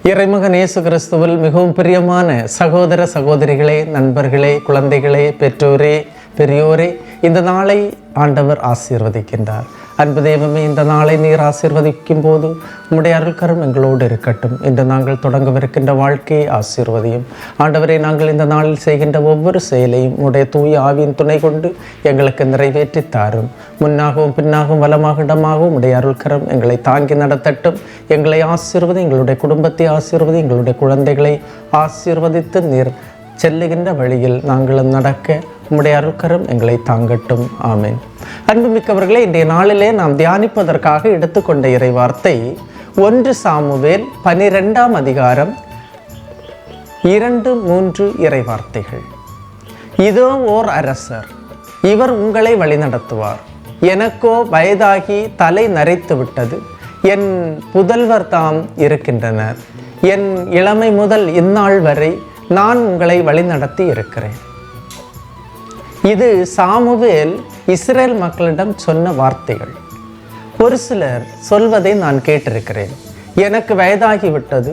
இறைமகன் இயேசு கிறிஸ்துவில் மிகவும் பிரியமான சகோதர சகோதரிகளே, நண்பர்களே, குழந்தைகளே, பெற்றோரே, பெரியோரே, இந்த நாளை ஆண்டவர் ஆசீர்வதிக்கின்றார். அன்பு தெய்வமே, இந்த நாளை நீர் ஆசீர்வதிக்கும் போது உம்முடைய அருள்கரம் எங்களோடு இருக்கட்டும். இன்று நாங்கள் தொடங்கவிருக்கின்ற வாழ்க்கையை ஆசீர்வதியும். ஆண்டவரை, நாங்கள் இந்த நாளில் செய்கின்ற ஒவ்வொரு செயலையும் உம்முடைய தூய ஆவியின் துணை கொண்டு எங்களுக்கு நிறைவேற்றி தாரும். முன்னாகவும் பின்னாகவும் வலமாக இடமாகவும் உம்முடைய அருள்கரம் எங்களை தாங்கி நடத்தட்டும். எங்களை ஆசீர்வதி, எங்களுடைய குடும்பத்தை ஆசீர்வதி, எங்களுடைய குழந்தைகளை ஆசீர்வதித்து நீர் செல்லுகின்ற வழியில் நாங்களும் நடக்க உம்முடைய அருள்கரம் எங்களை தாங்கட்டும். ஆமேன். அன்புமிக்கவர்களே, இன்றைய நாளிலே நாம் தியானிப்பதற்காக எடுத்துக்கொண்ட இறைவார்த்தை 1 சாமுவேல் 12ஆம் அதிகாரம் 2-3 இறைவார்த்தைகள். இதோ ஓர் அரசர், இவர் உங்களை வழிநடத்துவார். எனக்கோ வயதாகி தலை நரைத்து விட்டது. என் புதல்வர் தாம் இருக்கின்றனர். என் இளமை முதல் இந்நாள் வரை நான் உங்களை வழிநடத்தி இருக்கிறேன். இது சாமுவேல் இஸ்ரேல் மக்களிடம் சொன்ன வார்த்தைகள். ஒரு சிலர் சொல்வதை நான் கேட்டிருக்கிறேன். எனக்கு வயதாகிவிட்டது,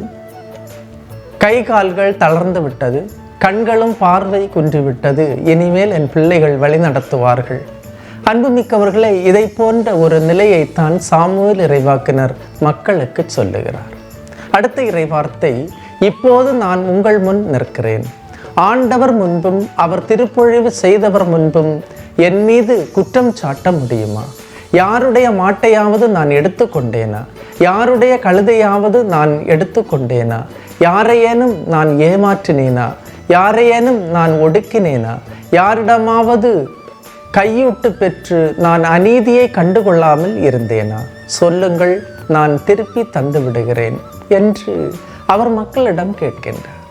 கை கால்கள் தளர்ந்து விட்டது, கண்களும் பார்வை குன்றிவிட்டது, இனிமேல் என் பிள்ளைகள் வழி நடத்துவார்கள். அன்புமிக்கவர்களே, இதை போன்ற ஒரு நிலையைத்தான் சாமுவேல் இறைவாக்கினர் மக்களுக்கு சொல்லுகிறார். அடுத்த இறைவார்த்தை, இப்போது நான் உங்கள் முன் நிற்கிறேன். ஆண்டவர் முன்பும் அவர் திருப்பொழிவு செய்தவர் முன்பும் என் மீது குற்றம் சாட்ட முடியுமா? யாருடைய மாட்டையாவது நான் எடுத்துக்கொண்டேனா? யாருடைய கழுதையாவது நான் எடுத்துக்கொண்டேனா? யாரையேனும் நான் ஏமாற்றினேனா? யாரையேனும் நான் ஒடுக்கினேனா? யாரிடமாவது கையூட்டு பெற்று நான் அநீதியை கண்டுகொள்ளாமல் இருந்தேனா? சொல்லுங்கள், நான் திருப்பி தந்து விடுகிறேன் என்று அவர் மக்களிடம் கேட்கின்றார்.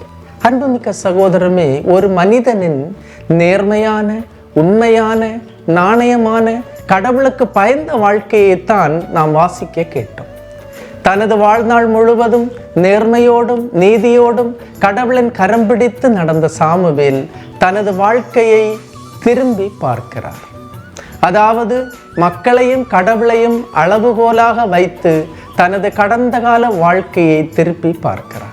அன்புமிக்க சகோதரமே, ஒரு மனிதனின் நேர்மையான, உண்மையான, நாணயமான, கடவுளுக்கு பயந்த வாழ்க்கையைத்தான் நாம் வாசிக்க கேட்டோம். தனது வாழ்நாள் முழுவதும் நேர்மையோடும் நீதியோடும் கடவுளின் கரம் பிடித்து நடந்த சாமுவேல் தனது வாழ்க்கையை திரும்பி பார்க்கிறார். அதாவது மக்களையும் கடவுளையும் அளவுகோலாக வைத்து தனது கடந்த கால வாழ்க்கையை திருப்பி பார்க்கிறார்.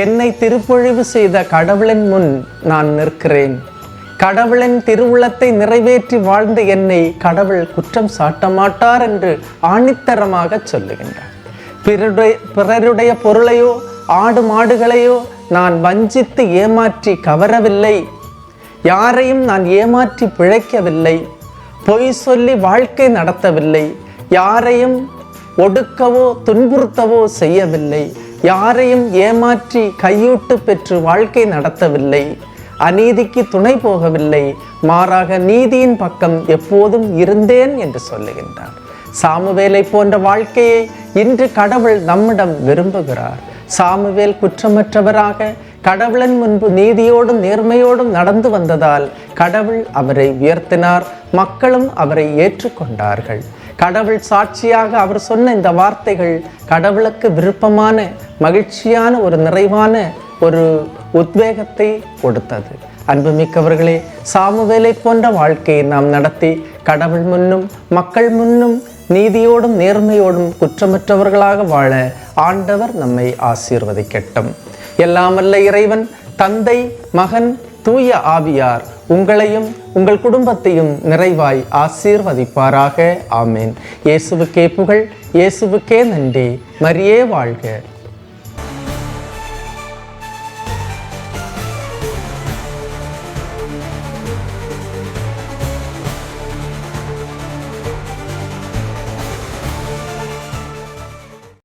என்னை திருப்பொழிவு செய்த கடவுளின் முன் நான் நிற்கிறேன். கடவுளின் திருவுளத்தை நிறைவேற்றி வாழ்ந்த என்னை கடவுள் குற்றம் சாட்ட மாட்டார் என்று ஆணித்தரமாக சொல்லுகின்றார். பிறருடைய பொருளையோ ஆடு மாடுகளையோ நான் வஞ்சித்து ஏமாற்றி கவரவில்லை. யாரையும் நான் ஏமாற்றி பிழைக்கவில்லை. பொய் சொல்லி வாழ்க்கை நடத்தவில்லை. யாரையும் ஒடுக்கவோ துன்புறுத்தவோ செய்யவில்லை. யாரையும் ஏமாற்றி கையூட்டு பெற்று வாழ்க்கை நடத்தவில்லை. அநீதிக்கு துணை போகவில்லை. மாறாக நீதியின் பக்கம் எப்போதும் இருந்தேன் என்று சொல்லுகின்றார். சாமுவேலை போன்ற வாழ்க்கையை இன்று கடவுள் நம்மிடம் விரும்புகிறார். சாமுவேல் குற்றமற்றவராக கடவுளின் முன்பு நீதியோடும் நேர்மையோடும் நடந்து வந்ததால் கடவுள் அவரை உயர்த்தினார். மக்களும் அவரை ஏற்றுக்கொண்டார்கள். கடவுள் சாட்சியாக அவர் சொன்ன இந்த வார்த்தைகள் கடவுளுக்கு விருப்பமான, மகிழ்ச்சியான, ஒரு நிறைவான ஒரு உத்வேகத்தை கொடுத்தது. அன்புமிக்கவர்களே, சாமுவேலை போன்ற வாழ்க்கையை நாம் நடத்தி கடவுள் முன்னும் மக்கள் முன்னும் நீதியோடும் நேர்மையோடும் குற்றமற்றவர்களாக வாழ ஆண்டவர் நம்மை ஆசீர்வதிக்கட்டும். எல்லாம் வல்ல இறைவன், தந்தை, மகன், தூய ஆவியார் உங்களையும் உங்கள் குடும்பத்தையும் நிறைவாய் ஆசீர்வதிப்பாராக. ஆமேன். இயேசுவுக்கே புகழ், இயேசுவுக்கே நன்றி. மரியே வாழ்க.